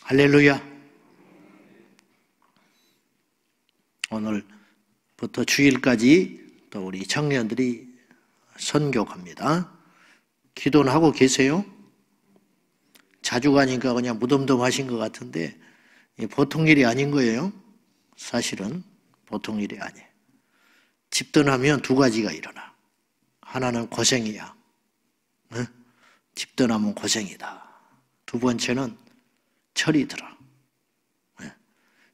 할렐루야. 오늘부터 주일까지 또 우리 청년들이 선교합니다. 기도는 하고 계세요? 자주 가니까 그냥 무덤덤하신 것 같은데 보통 일이 아닌 거예요. 사실은 보통 일이 아니에요. 집 떠나면 두 가지가 일어나. 하나는 고생이야. 응? 집 떠나면 고생이다. 두 번째는 철이 들어.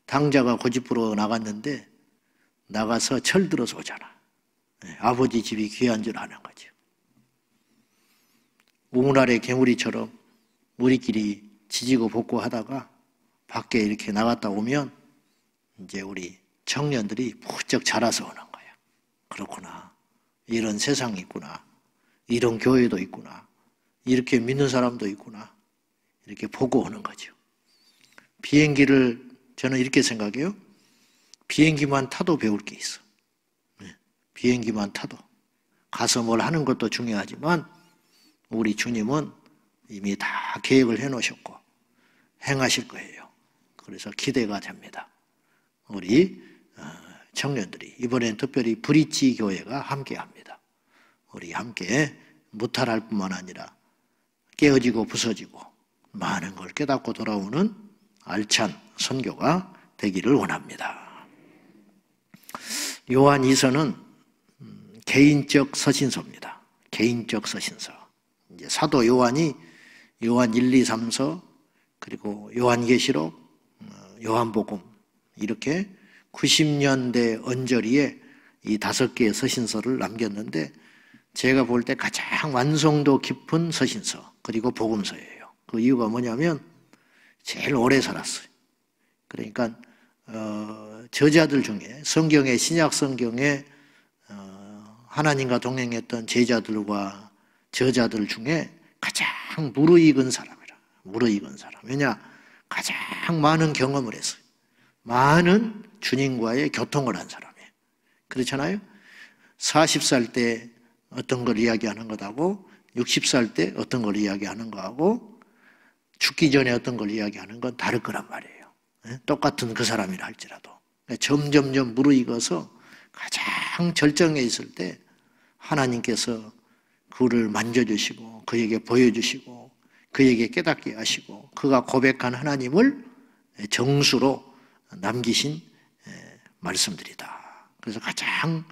당자가 고집부러 나갔는데 나가서 철 들어서 오잖아. 아버지 집이 귀한 줄 아는 거죠. 우물아래 개구리처럼 우리끼리 지지고 볶고 하다가 밖에 이렇게 나갔다 오면 이제 우리 청년들이 부쩍 자라서 오는 거야. 그렇구나. 이런 세상이 있구나. 이런 교회도 있구나. 이렇게 믿는 사람도 있구나. 이렇게 보고 오는 거죠. 비행기를 저는 이렇게 생각해요. 비행기만 타도 배울 게 있어. 비행기만 타도. 가서 뭘 하는 것도 중요하지만 우리 주님은 이미 다 계획을 해놓으셨고 행하실 거예요. 그래서 기대가 됩니다. 우리 청년들이 이번엔 특별히 브릿지 교회가 함께합니다. 우리 함께 무탈할 뿐만 아니라 깨어지고 부서지고 많은 걸 깨닫고 돌아오는 알찬 선교가 되기를 원합니다. 요한 2서는 개인적 서신서입니다. 개인적 서신서. 이제 사도 요한이 요한 1, 2, 3서 그리고 요한계시록, 요한복음 이렇게 90년대 언저리에 이 5개의 서신서를 남겼는데 제가 볼 때 가장 완성도 깊은 서신서 그리고 복음서예요. 그 이유가 뭐냐면 제일 오래 살았어요. 그러니까 저자들 중에 성경의 신약 성경에 하나님과 동행했던 제자들과 저자들 중에 가장 무르익은 사람이라. 무르익은 사람. 왜냐? 가장 많은 경험을 했어요. 많은 주님과의 교통을 한 사람이에요. 그렇잖아요? 40살 때 어떤 걸 이야기하는 것하고 60살 때 어떤 걸 이야기하는 것하고 죽기 전에 어떤 걸 이야기하는 건 다를 거란 말이에요. 똑같은 그 사람이라 할지라도. 점점점 무르익어서 가장 절정에 있을 때 하나님께서 그를 만져주시고 그에게 보여주시고 그에게 깨닫게 하시고 그가 고백한 하나님을 정수로 남기신 말씀들이다. 그래서 가장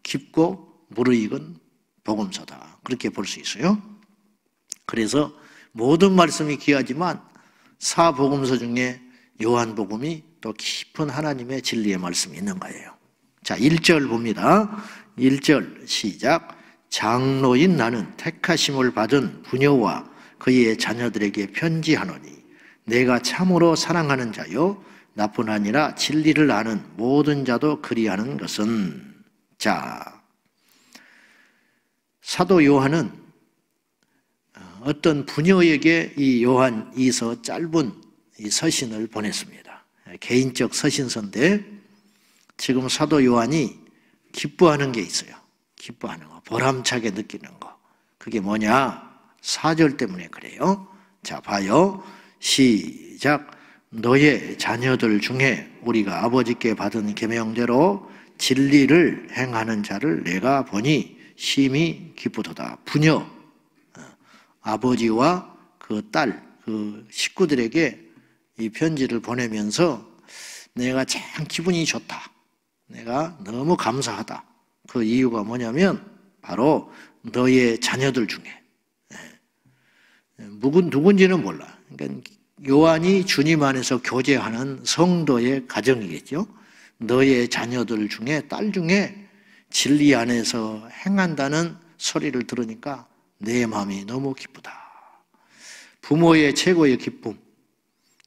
깊고 무르익은 복음서다. 그렇게 볼 수 있어요. 그래서 모든 말씀이 귀하지만 사복음서 중에 요한복음이 또 깊은 하나님의 진리의 말씀이 있는 거예요. 자, 1절 봅니다. 1절 시작. 장로인 나는 택하심을 받은 부녀와 그의 자녀들에게 편지하노니 내가 참으로 사랑하는 자요 나뿐 아니라 진리를 아는 모든 자도 그리하는 것은. 자, 사도 요한은 어떤 부녀에게 이 요한 2서 짧은 이 서신을 보냈습니다. 개인적 서신서인데 지금 사도 요한이 기뻐하는 게 있어요. 기뻐하는 거, 보람차게 느끼는 거. 그게 뭐냐? 4절 때문에 그래요. 자, 봐요. 시작. 너의 자녀들 중에 우리가 아버지께 받은 계명대로 진리를 행하는 자를 내가 보니 심히 기쁘도다. 부녀, 아버지와 그 딸, 그 식구들에게 이 편지를 보내면서 내가 참 기분이 좋다. 내가 너무 감사하다. 그 이유가 뭐냐면 바로 너의 자녀들 중에 누군지는 몰라. 그러니까 요한이 주님 안에서 교제하는 성도의 가정이겠죠. 너의 자녀들 중에 딸 중에 진리 안에서 행한다는 소리를 들으니까 내 마음이 너무 기쁘다. 부모의 최고의 기쁨,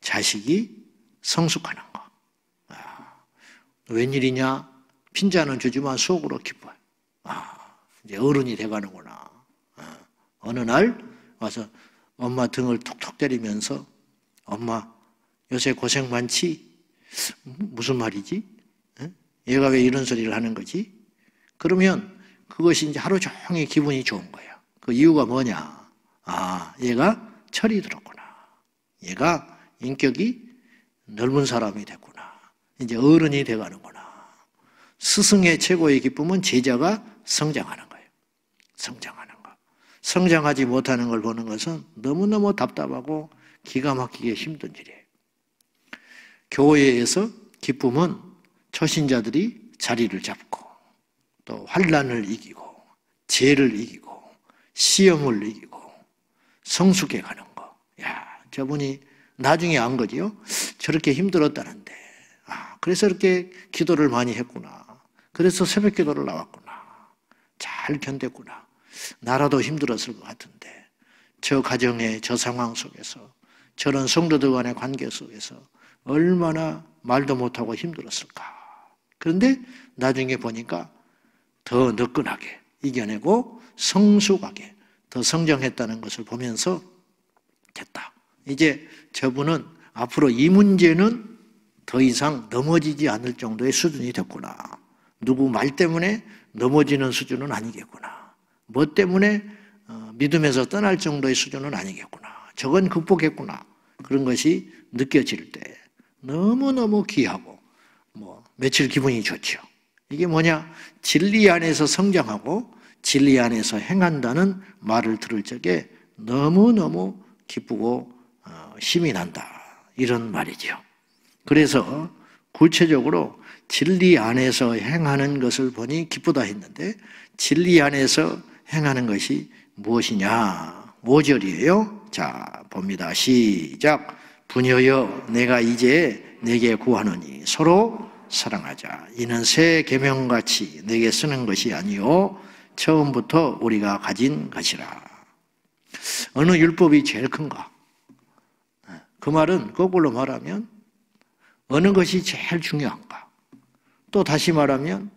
자식이 성숙하는 거. 웬일이냐? 핀자는 주지만 속으로 기뻐요. 이제 어른이 돼가는구나. 어느 날 와서 엄마 등을 톡톡 때리면서 엄마 요새 고생 많지? 무슨 말이지? 얘가 왜 이런 소리를 하는 거지? 그러면 그것이 이제 하루 종일 기분이 좋은 거예요. 그 이유가 뭐냐? 얘가 철이 들었구나. 얘가 인격이 넓은 사람이 됐구나. 이제 어른이 돼가는구나. 스승의 최고의 기쁨은 제자가 성장하는 거예요. 성장하는 거. 성장하지 못하는 걸 보는 것은 너무너무 답답하고 기가 막히게 힘든 일이에요. 교회에서 기쁨은 초신자들이 자리를 잡고 또 환난을 이기고 죄를 이기고 시험을 이기고 성숙해 가는 거. 야, 저분이 나중에 안 거지요. 저렇게 힘들었다는데. 그래서 이렇게 기도를 많이 했구나. 그래서 새벽 기도를 나왔구나. 잘 견뎠구나. 나라도 힘들었을 것 같은데 저 가정의 저 상황 속에서 저런 성도들 간의 관계 속에서 얼마나 말도 못하고 힘들었을까. 그런데 나중에 보니까 더 너끈하게 이겨내고 성숙하게 더 성장했다는 것을 보면서 됐다. 이제 저분은 앞으로 이 문제는 더 이상 넘어지지 않을 정도의 수준이 됐구나. 누구 말 때문에 넘어지는 수준은 아니겠구나. 뭐 때문에 믿음에서 떠날 정도의 수준은 아니겠구나. 저건 극복했구나. 그런 것이 느껴질 때 너무너무 귀하고 며칠 기분이 좋죠. 이게 뭐냐? 진리 안에서 성장하고 진리 안에서 행한다는 말을 들을 적에 너무너무 기쁘고 힘이 난다. 이런 말이죠. 그래서 구체적으로 진리 안에서 행하는 것을 보니 기쁘다 했는데 진리 안에서 행하는 것이 무엇이냐? 5절이에요. 자, 봅니다. 시작. 부녀여 내가 이제 내게 구하노니 서로 사랑하자. 이는 새 계명같이 내게 쓰는 것이 아니요 처음부터 우리가 가진 것이라. 어느 율법이 제일 큰가? 그 말은 거꾸로 말하면 어느 것이 제일 중요한가? 또 다시 말하면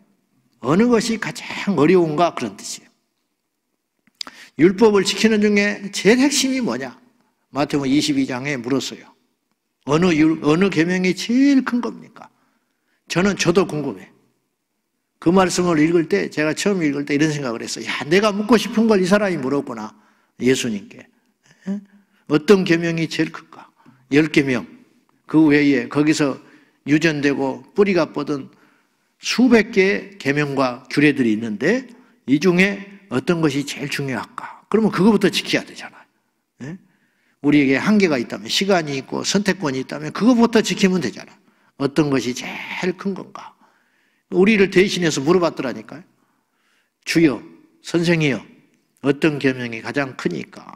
어느 것이 가장 어려운가? 그런 뜻이에요. 율법을 지키는 중에 제일 핵심이 뭐냐? 마태복음 22장에 물었어요. 어느 계명이 제일 큰 겁니까? 저도 궁금해. 그 말씀을 읽을 때, 제가 처음 읽을 때 이런 생각을 했어요. 야, 내가 묻고 싶은 걸 이 사람이 물었구나. 예수님께. 어떤 계명이 제일 클까? 10계명. 그 외에 거기서 유전되고 뿌리가 뻗은 수백 개의 계명과 규례들이 있는데 이 중에 어떤 것이 제일 중요할까? 그러면 그거부터 지켜야 되잖아요. 우리에게 한계가 있다면, 시간이 있고 선택권이 있다면 그거부터 지키면 되잖아요. 어떤 것이 제일 큰 건가? 우리를 대신해서 물어봤더라니까요. 주여, 선생이여, 어떤 계명이 가장 크니까?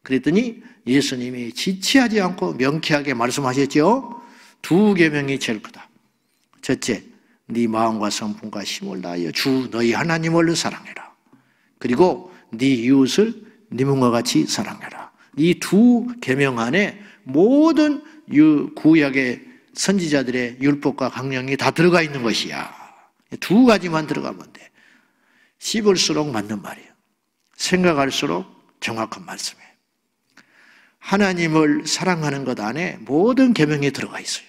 그랬더니 예수님이 지체하지 않고 명쾌하게 말씀하셨죠. 2계명이 제일 크다. 첫째, 네 마음과 성품과 힘을 다하여 주 너희 하나님을 사랑해라. 그리고 네 이웃을 네 몸과 같이 사랑해라. 이 2계명 안에 모든 구약의 선지자들의 율법과 강령이 다 들어가 있는 것이야. 2가지만 들어가면 돼. 씹을수록 맞는 말이에요. 생각할수록 정확한 말씀이에요. 하나님을 사랑하는 것 안에 모든 계명이 들어가 있어요.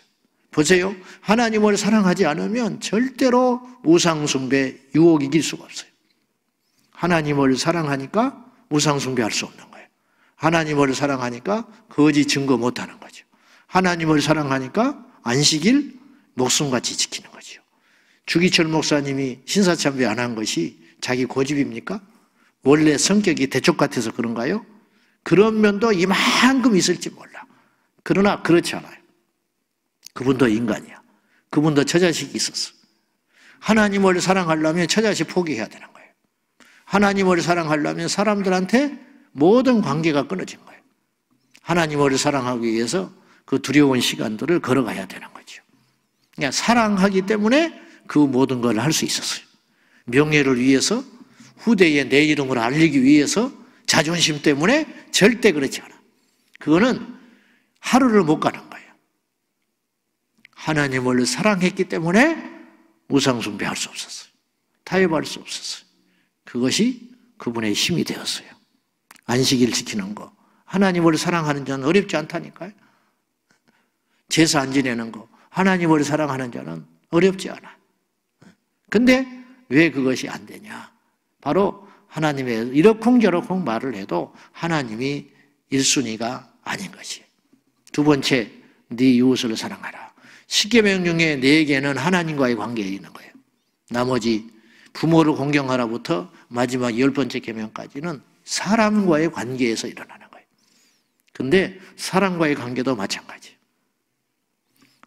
보세요. 하나님을 사랑하지 않으면 절대로 우상숭배 유혹이 이길 수가 없어요. 하나님을 사랑하니까 우상숭배할 수 없는 거예요. 하나님을 사랑하니까 거짓 증거 못하는 거죠. 하나님을 사랑하니까 안식일 목숨같이 지키는 거죠. 주기철 목사님이 신사참배 안 한 것이 자기 고집입니까? 원래 성격이 대쪽 같아서 그런가요? 그런 면도 이만큼 있을지 몰라. 그러나 그렇지 않아요. 그분도 인간이야. 그분도 처자식이 있었어. 하나님을 사랑하려면 처자식 포기해야 되는 거예요. 하나님을 사랑하려면 사람들한테 모든 관계가 끊어진 거예요. 하나님을 사랑하기 위해서 그 두려운 시간들을 걸어가야 되는 거죠. 그러니까 사랑하기 때문에 그 모든 걸 할 수 있었어요. 명예를 위해서, 후대에 내 이름을 알리기 위해서, 자존심 때문에 절대 그렇지 않아. 그거는 하루를 못 가는 거예요. 하나님을 사랑했기 때문에 우상숭배할 수 없었어요. 타협할 수 없었어요. 그것이 그분의 힘이 되었어요. 안식일 지키는 거. 하나님을 사랑하는 자는 어렵지 않다니까요. 제사 안 지내는 거. 하나님을 사랑하는 자는 어렵지 않아. 근데 왜 그것이 안 되냐? 바로 하나님의 이러쿵저러쿵 말을 해도 하나님이 1순위가 아닌 것이에요. 두 번째, 네 이웃을 사랑하라. 10계명 중에 4개는 하나님과의 관계에 있는 거예요. 나머지 부모를 공경하라부터 마지막 10번째 계명까지는 사람과의 관계에서 일어나는 거예요. 근데 사람과의 관계도 마찬가지예요.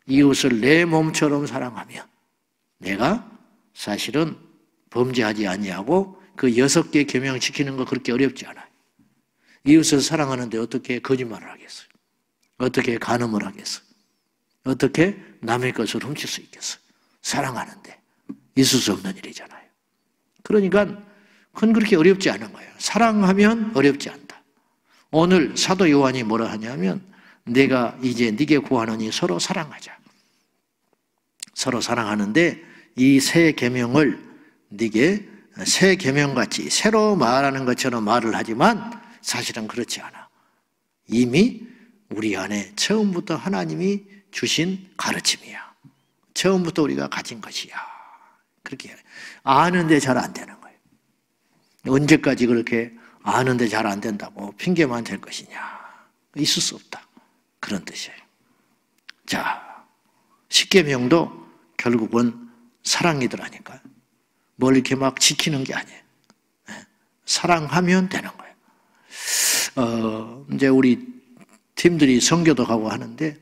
이웃을 내 몸처럼 사랑하면 내가 사실은 범죄하지 아니하고 그 6개 계명 지키는 거 그렇게 어렵지 않아요. 이웃을 사랑하는데 어떻게 거짓말을 하겠어요? 어떻게 간음을 하겠어요? 어떻게 남의 것을 훔칠 수 있겠어요? 사랑하는데 있을 수 없는 일이잖아요. 그러니까 그건 그렇게 어렵지 않은 거예요. 사랑하면 어렵지 않다. 오늘 사도 요한이 뭐라 하냐면 내가 이제 네게 구하노니 서로 사랑하자. 서로 사랑하는데 이 새 계명을 네게 새 계명같이 새로 말하는 것처럼 말을 하지만 사실은 그렇지 않아. 이미 우리 안에 처음부터 하나님이 주신 가르침이야. 처음부터 우리가 가진 것이야. 그렇게 아는데 잘 안 되는 거예요. 언제까지 그렇게 아는데 잘 안 된다고 핑계만 댈 것이냐. 있을 수 없다. 그런 뜻이에요. 자, 10계명도 결국은 사랑이더라니까요. 뭘 이렇게 막 지키는 게 아니에요. 사랑하면 되는 거예요. 이제 우리 팀들이 선교도 가고 하는데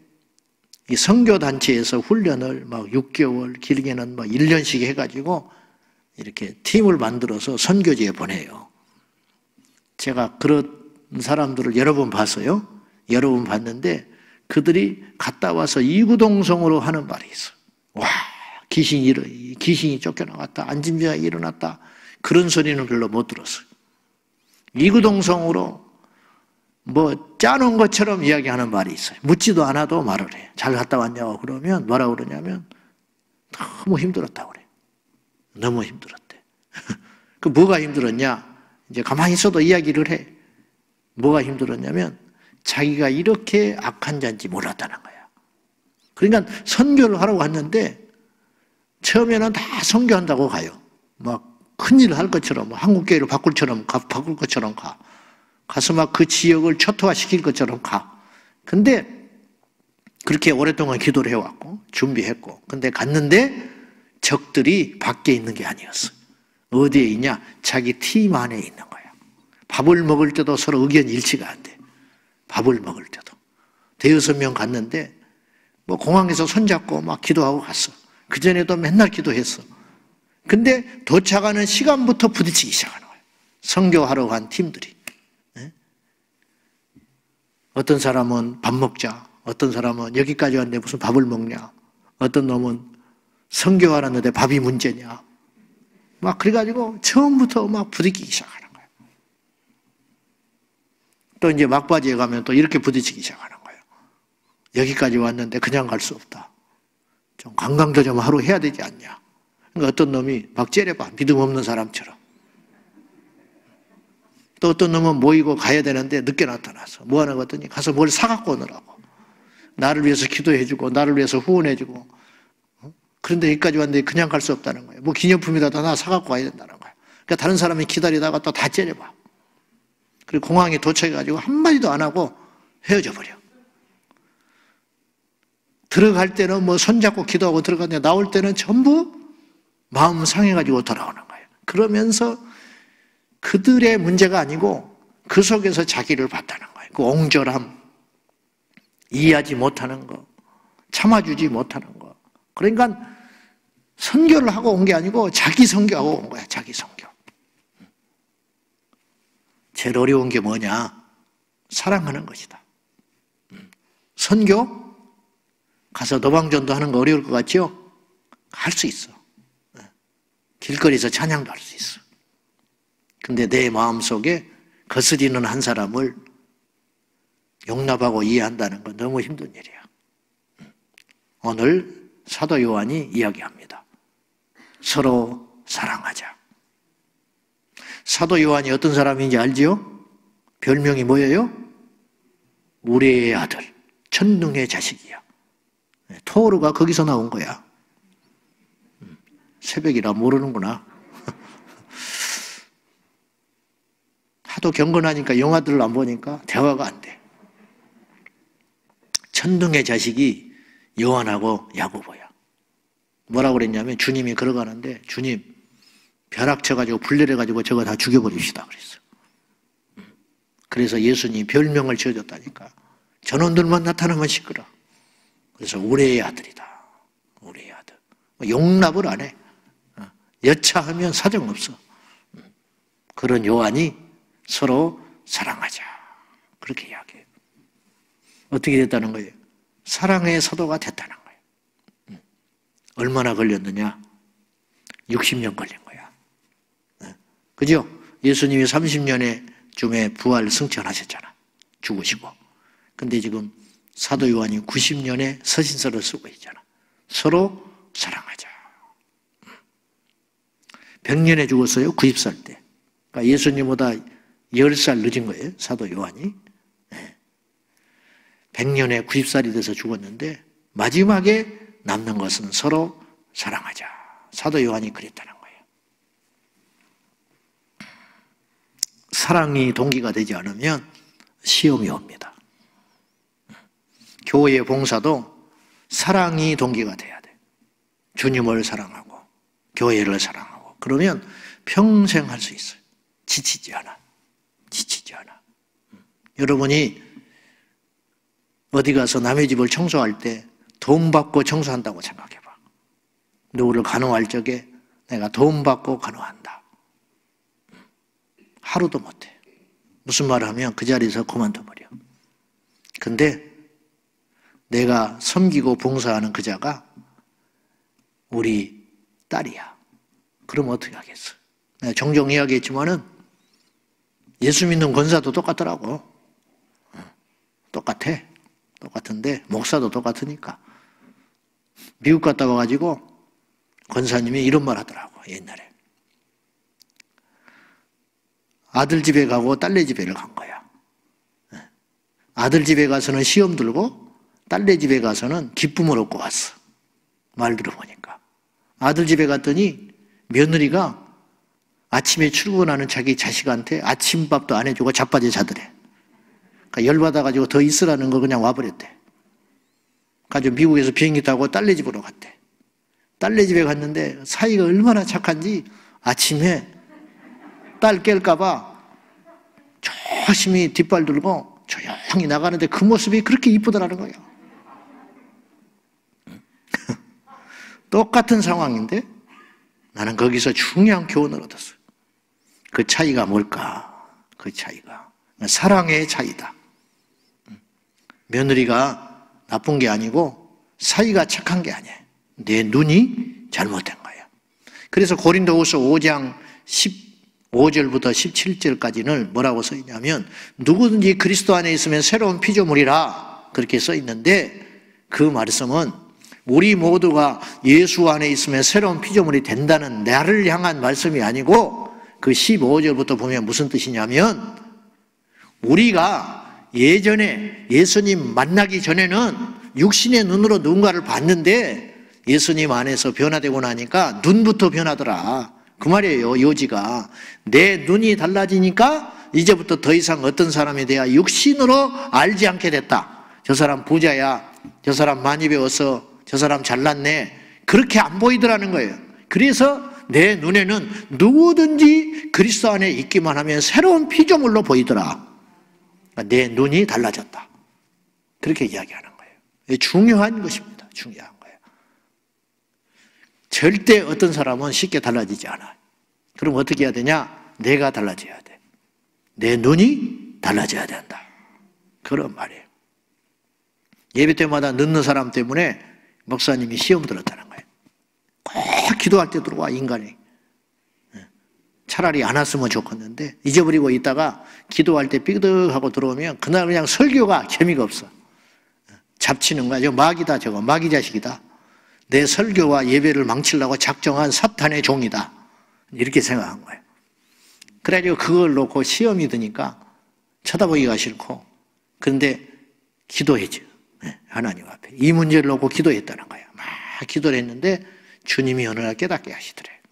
이 선교단체에서 훈련을 막 6개월, 길게는 막 1년씩 해가지고 이렇게 팀을 만들어서 선교지에 보내요. 제가 그런 사람들을 여러 번 봤어요. 여러 번 봤는데 그들이 갔다 와서 이구동성으로 하는 말이 있어요. 와, 귀신이 쫓겨나갔다. 안진병이 일어났다. 그런 소리는 별로 못 들었어요. 이구동성으로 뭐 짜놓은 것처럼 이야기하는 말이 있어요. 묻지도 않아도 말을 해요. 잘 갔다 왔냐고 그러면 뭐라고 그러냐면 너무 힘들었다고 그래요. 너무 힘들었대. 그 뭐가 힘들었냐? 이제 가만히 있어도 이야기를 해. 뭐가 힘들었냐면 자기가 이렇게 악한 자인지 몰랐다는 거야. 그러니까 선교를 하라고 왔는데 처음에는 다 선교한다고 가요. 막 큰일을 할 것처럼 한국교회를 바꿀 것처럼 가. 가서 막 그 지역을 초토화시킬 것처럼 가. 근데 그렇게 오랫동안 기도를 해왔고 준비했고 근데 갔는데 적들이 밖에 있는 게 아니었어. 어디에 있냐? 자기 팀 안에 있는 거야. 밥을 먹을 때도 서로 의견 일치가 안 돼. 밥을 먹을 때도. 5-6명 갔는데 뭐 공항에서 손잡고 막 기도하고 갔어. 그전에도 맨날 기도했어. 근데 도착하는 시간부터 부딪히기 시작하는 거예요. 선교하러 간 팀들이. 어떤 사람은 밥 먹자. 어떤 사람은 여기까지 왔는데 무슨 밥을 먹냐. 어떤 놈은 선교하라는데 밥이 문제냐. 막 그래가지고 처음부터 막 부딪히기 시작하는 거예요. 또 이제 막바지에 가면 또 이렇게 부딪히기 시작하는 거예요. 여기까지 왔는데 그냥 갈 수 없다. 좀 관광도 좀 하루 해야 되지 않냐. 그러니까 어떤 놈이 막 째려봐. 믿음 없는 사람처럼. 또 어떤 놈은 모이고 가야 되는데 늦게 나타나서 뭐 하는 거 같더니 가서 뭘 사갖고 오느라고. 나를 위해서 기도해주고 나를 위해서 후원해주고. 그런데 여기까지 왔는데 그냥 갈 수 없다는 거예요. 뭐 기념품이라도 하나 사갖고 가야 된다는 거예요. 그러니까 다른 사람이 기다리다가 또 다 째려봐. 그리고 공항에 도착해가지고 한마디도 안 하고 헤어져 버려. 들어갈 때는 뭐 손잡고 기도하고 들어갔는데 나올 때는 전부 마음 상해가지고 돌아오는 거예요. 그러면서 그들의 문제가 아니고 그 속에서 자기를 봤다는 거예요. 그 옹졸함, 이해하지 못하는 거, 참아주지 못하는 거. 그러니까 선교를 하고 온 게 아니고 자기 선교하고 온 거야. 자기 선교. 제일 어려운 게 뭐냐? 사랑하는 것이다. 선교? 가서 노방전도 하는 거 어려울 것 같죠? 할 수 있어. 길거리에서 찬양도 할 수 있어. 근데 내 마음속에 거스리는 한 사람을 용납하고 이해한다는 건 너무 힘든 일이야. 오늘 사도 요한이 이야기합니다. 서로 사랑하자. 사도 요한이 어떤 사람인지 알지요? 별명이 뭐예요? 우리의 아들, 천능의 자식이야. 토르가 거기서 나온 거야. 새벽이라 모르는구나. 하도 경건하니까 영화들을 안 보니까 대화가 안 돼. 천둥의 자식이 요한하고 야고보야. 뭐라고 그랬냐면 주님이 걸어가는데 주님 벼락쳐가지고 불내려가지고 저거 다 죽여버립시다 그랬어. 그래서 예수님이 별명을 지어줬다니까. 저놈들만 나타나면 시끄러. 그래서 우리의 아들이다. 우리의 아들. 용납을 안 해. 여차하면 사정없어. 그런 요한이 서로 사랑하자. 그렇게 이야기해요. 어떻게 됐다는 거예요? 사랑의 사도가 됐다는 거예요. 얼마나 걸렸느냐? 60년 걸린 거야. 그죠? 예수님이 30년에 쯤에 부활 승천하셨잖아. 죽으시고. 근데 지금 사도 요한이 90년에 서신서를 쓰고 있잖아. 서로 사랑하자. 100년에 죽었어요. 90살 때. 그러니까 예수님보다 10살 늦은 거예요. 사도 요한이. 100년에 90살이 돼서 죽었는데 마지막에 남는 것은 서로 사랑하자. 사도 요한이 그랬다는 거예요. 사랑이 동기가 되지 않으면 시험이 옵니다. 교회 봉사도 사랑이 동기가 돼야 돼. 주님을 사랑하고 교회를 사랑하고 그러면 평생 할 수 있어요. 지치지 않아. 지치지 않아. 여러분이 어디 가서 남의 집을 청소할 때 돈 받고 청소한다고 생각해봐. 누구를 간호할 적에 내가 돈 받고 간호한다. 하루도 못해. 무슨 말을 하면 그 자리에서 그만둬버려. 근데 내가 섬기고 봉사하는 그자가 우리 딸이야. 그럼 어떻게 하겠어? 내가 종종 이야기했지만은 예수 믿는 권사도 똑같더라고. 똑같아. 똑같은데 목사도 똑같으니까. 미국 갔다 와가지고 권사님이 이런 말 하더라고. 옛날에. 아들 집에 가고 딸네 집에를 간 거야. 아들 집에 가서는 시험 들고 딸네 집에 가서는 기쁨을 얻고 왔어. 말 들어보니까. 아들 집에 갔더니 며느리가 아침에 출근하는 자기 자식한테 아침밥도 안 해주고 자빠져 자더래. 그러니까 열받아가지고 더 있으라는 거 그냥 와버렸대. 가지고 미국에서 비행기 타고 딸네 집으로 갔대. 딸네 집에 갔는데 사이가 얼마나 착한지 아침에 딸 깰까봐 조심히 뒷발 들고 조용히 나가는데 그 모습이 그렇게 이쁘더라는 거예요. 똑같은 상황인데 나는 거기서 중요한 교훈을 얻었어요. 그 차이가 뭘까? 그 차이가 사랑의 차이다. 며느리가 나쁜 게 아니고 사이가 착한 게 아니에요. 내 눈이 잘못된 거예요. 그래서 고린도후서 5장 15절부터 17절까지는 뭐라고 써 있냐면 누구든지 그리스도 안에 있으면 새로운 피조물이라 그렇게 써 있는데 그 말씀은 우리 모두가 예수 안에 있으면 새로운 피조물이 된다는 나를 향한 말씀이 아니고 그 15절부터 보면 무슨 뜻이냐면 우리가 예전에 예수님 만나기 전에는 육신의 눈으로 누군가를 봤는데 예수님 안에서 변화되고 나니까 눈부터 변하더라. 그 말이에요. 요지가. 내 눈이 달라지니까 이제부터 더 이상 어떤 사람에 대해 육신으로 알지 않게 됐다. 저 사람 부자야. 저 사람 많이 배웠어. 저 사람 잘났네. 그렇게 안 보이더라는 거예요. 그래서 내 눈에는 누구든지 그리스도 안에 있기만 하면 새로운 피조물로 보이더라. 내 눈이 달라졌다. 그렇게 이야기하는 거예요. 중요한 것입니다. 중요한 거예요. 절대 어떤 사람은 쉽게 달라지지 않아요. 그럼 어떻게 해야 되냐? 내가 달라져야 돼. 내 눈이 달라져야 된다. 그런 말이에요. 예배 때마다 늦는 사람 때문에 목사님이 시험 들었다는 거예요. 꼭 기도할 때 들어와 인간이. 차라리 안 왔으면 좋겠는데 잊어버리고 있다가 기도할 때 삐그덕하고 들어오면 그날 그냥 설교가 재미가 없어. 잡치는 거야. 저거 마귀다. 저거 마귀 자식이다. 내 설교와 예배를 망치려고 작정한 사탄의 종이다. 이렇게 생각한 거예요. 그래가지고 그걸 놓고 시험이 드니까 쳐다보기가 싫고 그런데 기도했죠. 하나님 앞에. 이 문제를 놓고 기도했다는 거예요. 막 기도를 했는데 주님이 어느 날 깨닫게 하시더래.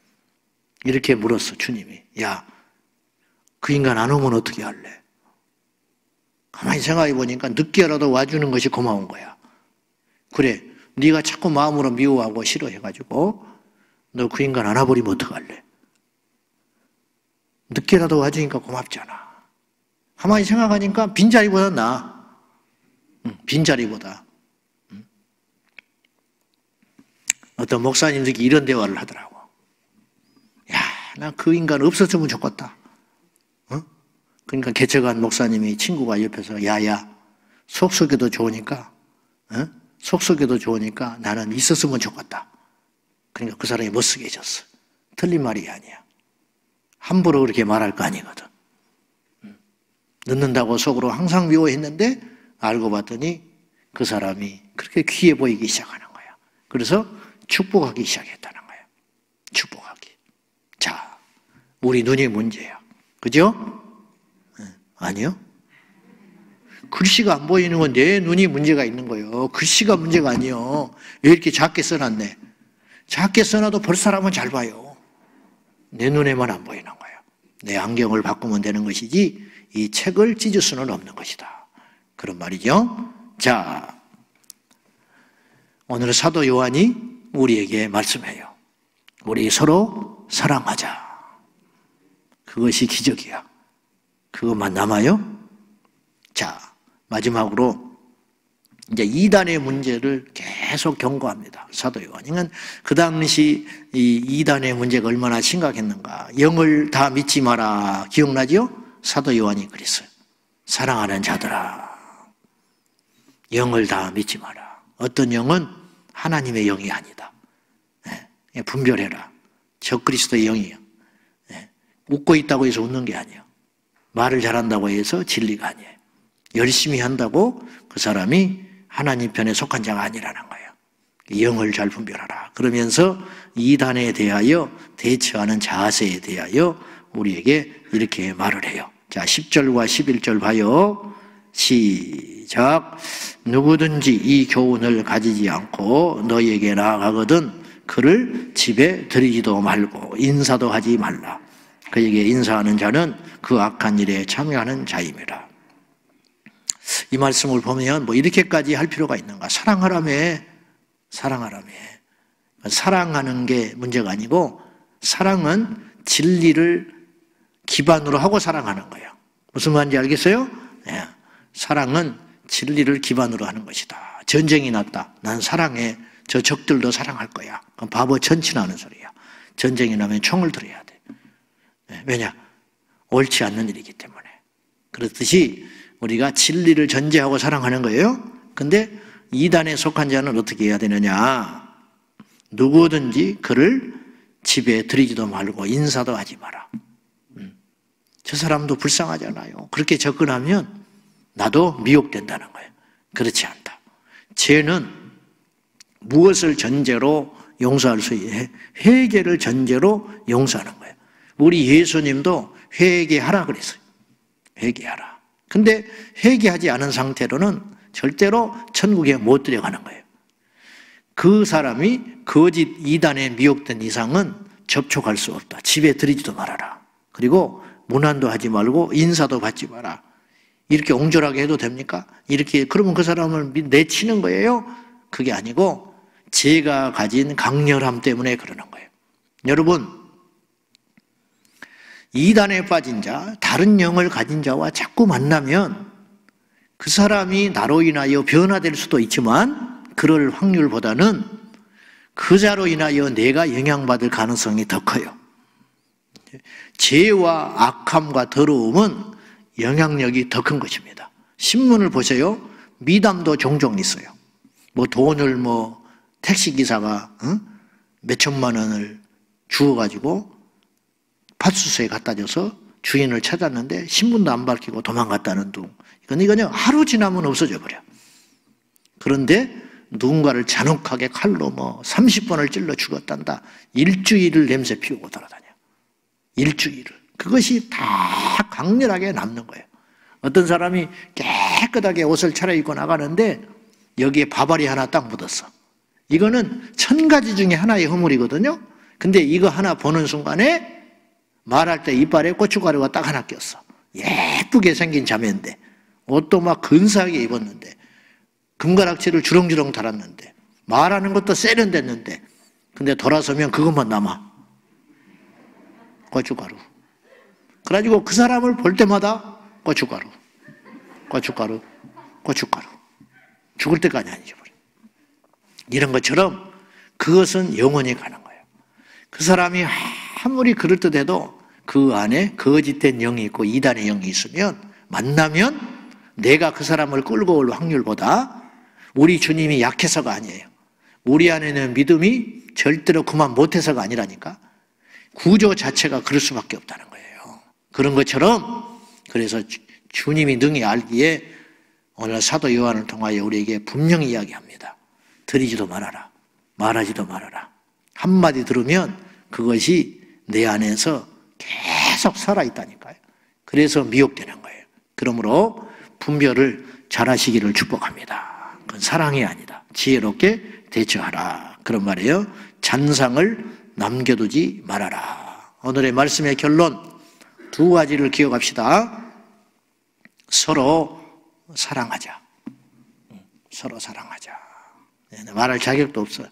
이렇게 물었어. 주님이. 야, 그 인간 안 오면 어떻게 할래? 가만히 생각해 보니까 늦게라도 와주는 것이 고마운 거야. 그래, 네가 자꾸 마음으로 미워하고 싫어해가지고 너 그 인간 안아버리면 어떡할래? 늦게라도 와주니까 고맙잖아. 가만히 생각하니까 빈자리보다 나아. 빈자리보다. 어떤 목사님들이 이런 대화를 하더라고. 야, 나 그 인간 없었으면 좋겠다. 그러니까 개척한 목사님이 친구가 옆에서 야야, 속속에도 좋으니까 속속에도 좋으니까 나는 있었으면 좋겠다. 그러니까 그 사람이 못쓰게 해줬어. 틀린 말이 아니야. 함부로 그렇게 말할 거 아니거든. 늦는다고 속으로 항상 미워했는데 알고 봤더니 그 사람이 그렇게 귀해 보이기 시작하는 거야. 그래서 축복하기 시작했다는 거야. 축복하기. 자, 우리 눈이 문제야. 그죠? 아니요? 글씨가 안 보이는 건 내 눈이 문제가 있는 거예요. 글씨가 문제가 아니요. 왜 이렇게 작게 써놨네? 작게 써놔도 볼 사람은 잘 봐요. 내 눈에만 안 보이는 거예요. 내 안경을 바꾸면 되는 것이지 이 책을 찢을 수는 없는 것이다. 그런 말이죠. 자, 오늘 사도 요한이 우리에게 말씀해요. 우리 서로 사랑하자. 그것이 기적이야. 그것만 남아요? 자, 마지막으로 이제 이단의 문제를 계속 경고합니다. 사도 요한이. 그 당시 이 이단의 문제가 얼마나 심각했는가. 영을 다 믿지 마라. 기억나죠? 사도 요한이 그랬어요. 사랑하는 자들아, 영을 다 믿지 마라. 어떤 영은 하나님의 영이 아니다. 분별해라. 적그리스도의 영이야. 웃고 있다고 해서 웃는 게 아니에요. 말을 잘한다고 해서 진리가 아니에요. 열심히 한다고 그 사람이 하나님 편에 속한 자가 아니라는 거예요. 영을 잘 분별하라. 그러면서 이단에 대하여 대처하는 자세에 대하여 우리에게 이렇게 말을 해요. 자, 10절과 11절 봐요. 시작. 누구든지 이 교훈을 가지지 않고 너희에게 나아가거든 그를 집에 들이지도 말고 인사도 하지 말라. 그에게 인사하는 자는 그 악한 일에 참여하는 자임이라. 이 말씀을 보면 뭐 이렇게까지 할 필요가 있는가? 사랑하라며. 사랑하라며. 사랑하는 게 문제가 아니고 사랑은 진리를 기반으로 하고 사랑하는 거예요. 무슨 말인지 알겠어요? 네. 사랑은 진리를 기반으로 하는 것이다. 전쟁이 났다. 난 사랑해. 저 적들도 사랑할 거야. 그럼 바보 전치나는 소리야. 전쟁이 나면 총을 들어야 돼. 네. 왜냐? 옳지 않는 일이기 때문에. 그렇듯이 우리가 진리를 전제하고 사랑하는 거예요. 근데 이단에 속한 자는 어떻게 해야 되느냐? 누구든지 그를 집에 들이지도 말고 인사도 하지 마라. 저 사람도 불쌍하잖아요. 그렇게 접근하면 나도 미혹된다는 거예요. 그렇지 않다. 죄는 무엇을 전제로 용서할 수 있어요? 회개를 전제로 용서하는 거예요. 우리 예수님도 회개하라 그랬어요. 회개하라. 근데 회개하지 않은 상태로는 절대로 천국에 못 들어가는 거예요. 그 사람이 거짓 이단에 미혹된 이상은 접촉할 수 없다. 집에 들이지도 말아라. 그리고 문안도 하지 말고 인사도 받지 마라. 이렇게 옹졸하게 해도 됩니까? 이렇게 그러면 그 사람을 내치는 거예요? 그게 아니고 죄가 가진 강렬함 때문에 그러는 거예요. 여러분, 이단에 빠진 자, 다른 영을 가진 자와 자꾸 만나면 그 사람이 나로 인하여 변화될 수도 있지만 그럴 확률보다는 그 자로 인하여 내가 영향받을 가능성이 더 커요. 죄와 악함과 더러움은 영향력이 더 큰 것입니다. 신문을 보세요. 미담도 종종 있어요. 뭐 돈을 택시기사가 몇 천만 원을 주어가지고 파출소에 갖다 줘서 주인을 찾았는데 신분도 안 밝히고 도망갔다는 둥. 이거는 하루 지나면 없어져 버려. 그런데 누군가를 잔혹하게 칼로 30번을 찔러 죽었단다. 일주일을 냄새 피우고 돌아다녀. 일주일을. 그것이 다 강렬하게 남는 거예요. 어떤 사람이 깨끗하게 옷을 차려입고 나가는데 여기에 바바리 하나 딱 묻었어. 이거는 1000가지 중에 하나의 허물이거든요. 근데 이거 하나 보는 순간에 말할 때 이빨에 고춧가루가 딱 하나 꼈어. 예쁘게 생긴 자매인데 옷도 막 근사하게 입었는데 금가락지를 주렁주렁 달았는데 말하는 것도 세련됐는데 근데 돌아서면 그것만 남아. 고춧가루. 그래가지고 그 사람을 볼 때마다 고춧가루, 고춧가루, 고춧가루. 죽을 때까지 안 잊어버려. 이런 것처럼 그것은 영원히 가는 거예요. 그 사람이 아무리 그럴듯해도 그 안에 거짓된 영이 있고 이단의 영이 있으면 만나면 내가 그 사람을 끌고 올 확률보다 우리 주님이 약해서가 아니에요. 우리 안에는 믿음이 절대로 그만 못해서가 아니라니까. 구조 자체가 그럴 수밖에 없다는 거예요. 그런 것처럼 그래서 주님이 능히 알기에 오늘 사도 요한을 통하여 우리에게 분명히 이야기합니다. 드리지도 말아라. 말하지도 말아라. 한마디 들으면 그것이 내 안에서 계속 살아있다니까요. 그래서 미혹되는 거예요. 그러므로 분별을 잘하시기를 축복합니다. 그건 사랑이 아니다. 지혜롭게 대처하라. 그런 말이에요. 잔상을 남겨두지 말아라. 오늘의 말씀의 결론 두 가지를 기억합시다. 서로 사랑하자. 서로 사랑하자. 말할 자격도 없어요.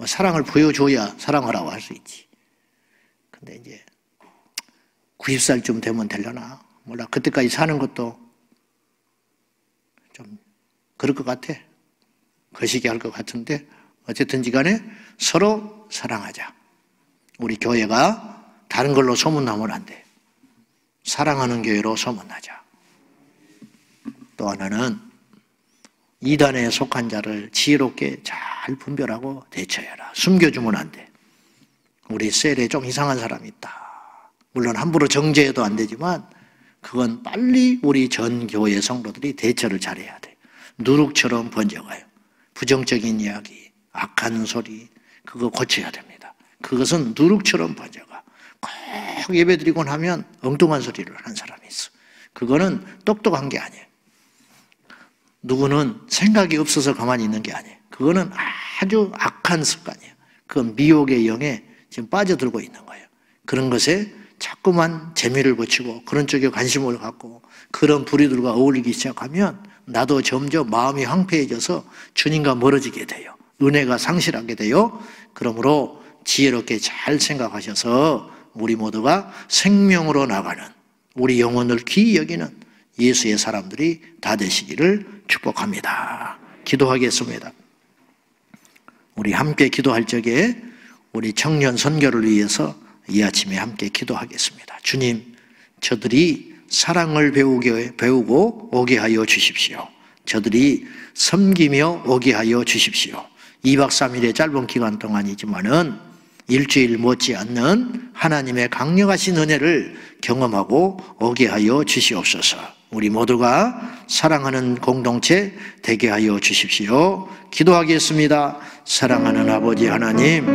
사랑을 보여줘야 사랑하라고 할 수 있지. 근데 이제 90살쯤 되면 되려나? 몰라. 그때까지 사는 것도 좀 그럴 것 같아. 거시기 할 것 같은데 어쨌든지 간에 서로 사랑하자. 우리 교회가 다른 걸로 소문나면 안 돼. 사랑하는 교회로 소문나자. 또 하나는 이단에 속한 자를 지혜롭게 잘 분별하고 대처해라. 숨겨주면 안 돼. 우리 셀에 좀 이상한 사람이 있다. 물론 함부로 정죄해도 안 되지만 그건 빨리 우리 전 교회 성도들이 대처를 잘해야 돼. 누룩처럼 번져가요. 부정적인 이야기, 악한 소리 그거 고쳐야 됩니다. 그것은 누룩처럼 번져가. 꼭 예배드리고 나면 엉뚱한 소리를 하는 사람이 있어. 그거는 똑똑한 게 아니에요. 누구는 생각이 없어서 가만히 있는 게 아니에요. 그거는 아주 악한 습관이에요. 그건 미혹의 영에 지금 빠져들고 있는 거예요. 그런 것에 자꾸만 재미를 붙이고 그런 쪽에 관심을 갖고 그런 부류들과 어울리기 시작하면 나도 점점 마음이 황폐해져서 주님과 멀어지게 돼요. 은혜가 상실하게 돼요. 그러므로 지혜롭게 잘 생각하셔서 우리 모두가 생명으로 나가는 우리 영혼을 귀히 여기는 예수의 사람들이 다 되시기를 축복합니다. 기도하겠습니다. 우리 함께 기도할 적에 우리 청년 선교를 위해서 이 아침에 함께 기도하겠습니다. 주님, 저들이 사랑을 배우고 오게 하여 주십시오. 저들이 섬기며 오게 하여 주십시오. 2박 3일의 짧은 기간 동안이지만은 일주일 못지 않는 하나님의 강력하신 은혜를 경험하고 오게 하여 주시옵소서. 우리 모두가 사랑하는 공동체 되게 하여 주십시오. 기도하겠습니다. 사랑하는 아버지 하나님,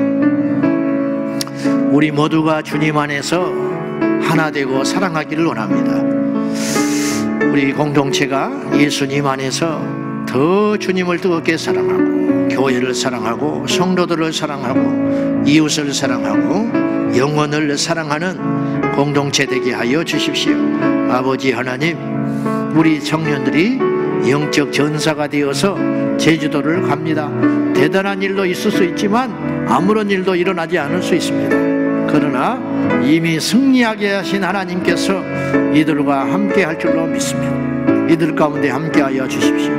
우리 모두가 주님 안에서 하나 되고 사랑하기를 원합니다. 우리 공동체가 예수님 안에서 더 주님을 뜨겁게 사랑하고 교회를 사랑하고 성도들을 사랑하고 이웃을 사랑하고 영혼을 사랑하는 공동체 되게 하여 주십시오. 아버지 하나님, 우리 청년들이 영적 전사가 되어서 제주도를 갑니다. 대단한 일도 있을 수 있지만 아무런 일도 일어나지 않을 수 있습니다. 그러나 이미 승리하게 하신 하나님께서 이들과 함께 할 줄로 믿습니다. 이들 가운데 함께 하여 주십시오.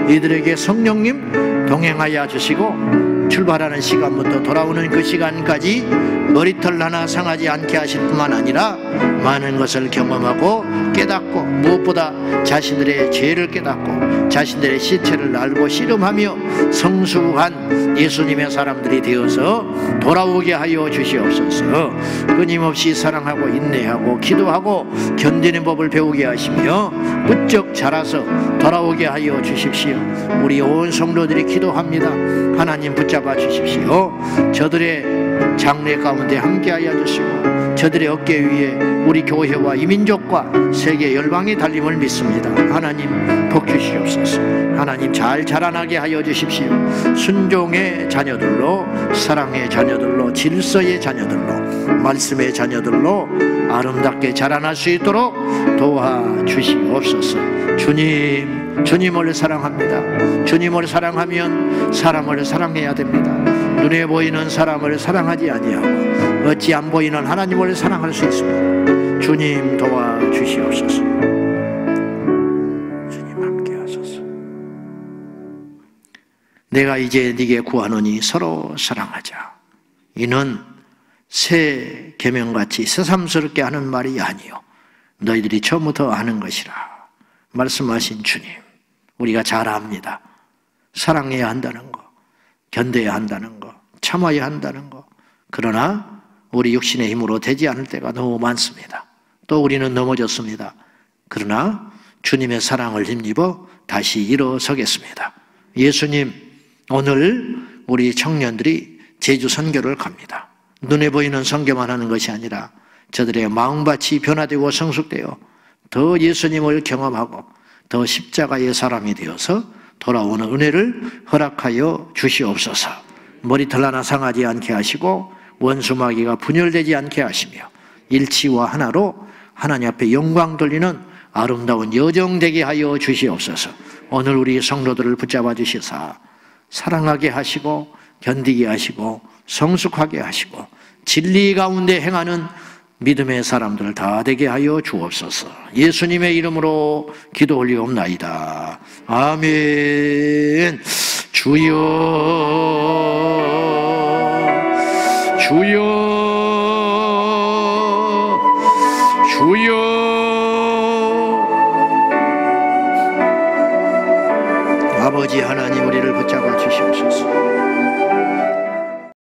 이들에게 성령님 동행하여 주시고 출발하는 시간부터 돌아오는 그 시간까지 머리털 하나 상하지 않게 하실 뿐만 아니라 많은 것을 경험하고 깨닫고 무엇보다 자신들의 죄를 깨닫고 자신들의 시체를 알고 씨름하며 성숙한 예수님의 사람들이 되어서 돌아오게 하여 주시옵소서. 끊임없이 사랑하고 인내하고 기도하고 견디는 법을 배우게 하시며 부쩍 자라서 돌아오게 하여 주십시오. 우리 온 성도들이 기도합니다. 하나님 붙잡아 주십시오. 저들의 장래 가운데 함께하여 주시고 저들의 어깨 위에 우리 교회와 이 민족과 세계 열방의 달림을 믿습니다. 하나님 복 주시옵소서. 하나님 잘 자라나게 하여 주십시오. 순종의 자녀들로, 사랑의 자녀들로, 질서의 자녀들로, 말씀의 자녀들로 아름답게 자라날 수 있도록 도와주시옵소서. 주님 주님을 사랑합니다. 주님을 사랑하면 사람을 사랑해야 됩니다. 눈에 보이는 사람을 사랑하지 아니하고 어찌 안 보이는 하나님을 사랑할 수 있습니다. 주님 도와주시옵소서. 주님 함께하소서. 내가 이제 네게 구하노니 서로 사랑하자. 이는 새 계명같이 새삼스럽게 하는 말이 아니요 너희들이 처음부터 아는 것이라 말씀하신 주님, 우리가 잘 압니다. 사랑해야 한다는 거, 견뎌야 한다는 거, 참아야 한다는 거. 그러나 우리 육신의 힘으로 되지 않을 때가 너무 많습니다. 또 우리는 넘어졌습니다. 그러나 주님의 사랑을 힘입어 다시 일어서겠습니다. 예수님, 오늘 우리 청년들이 제주 선교를 갑니다. 눈에 보이는 선교만 하는 것이 아니라 저들의 마음밭이 변화되고 성숙되어 더 예수님을 경험하고 더 십자가의 사람이 되어서 돌아오는 은혜를 허락하여 주시옵소서. 머리털 하나 상하지 않게 하시고 원수마귀가 분열되지 않게 하시며 일치와 하나로 하나님 앞에 영광 돌리는 아름다운 여정 되게 하여 주시옵소서. 오늘 우리 성도들을 붙잡아 주시사 사랑하게 하시고 견디게 하시고 성숙하게 하시고 진리 가운데 행하는 믿음의 사람들 다 되게 하여 주옵소서. 예수님의 이름으로 기도 올리옵나이다. 아멘. 주여 주여 주여. 아버지 하나님, 우리를 붙잡아 주시옵소서.